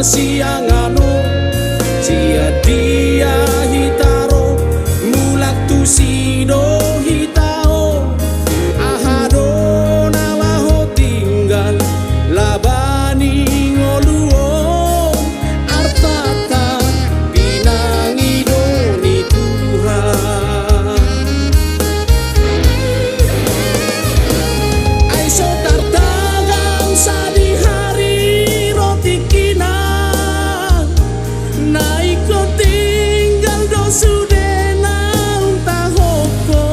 siangano sia dia hitaro mulak tu sido hitao ahado nalaho tinggal labani ngoluo artata pinangido ni Tuhan aiso tartagang sa di hari roti kina naik ko tinggal do sudena unta hoko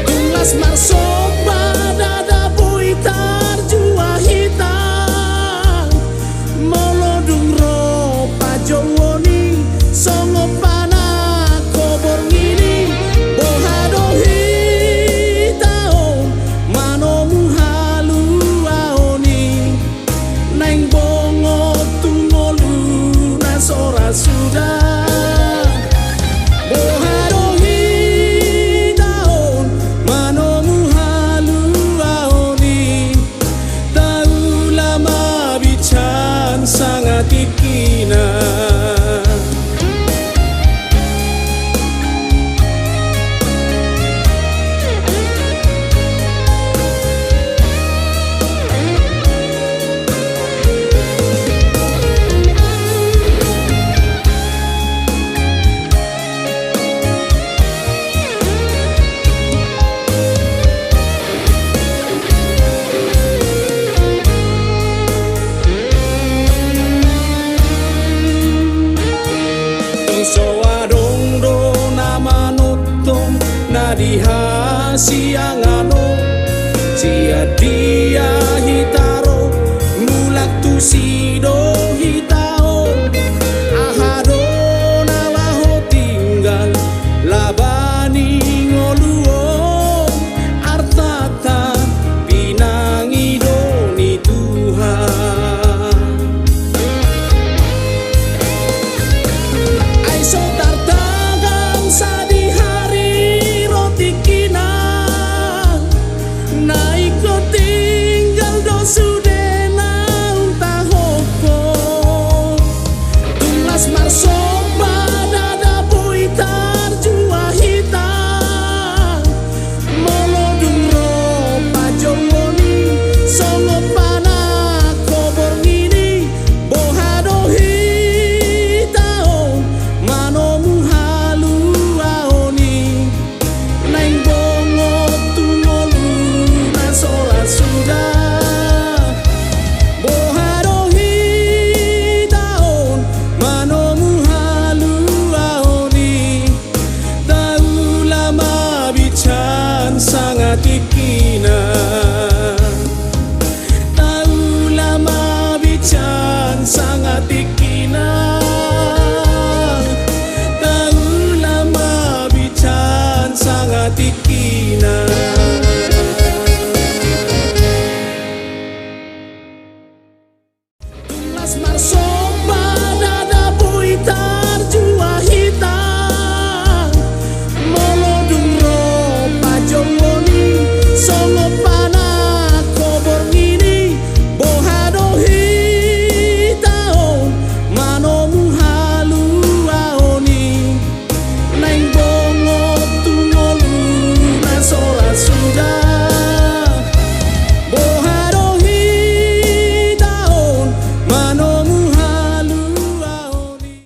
tulas marsok badada buitar jua hitam molodung ro pajowoni songo pana kobor ngini bohado hitao manomu halu aoni neng bongo tungolu nasora sudah bohado hitao manomu halu aoni tahu lama bican sangat kikina soadong do nama notong nadiha siangano sia dia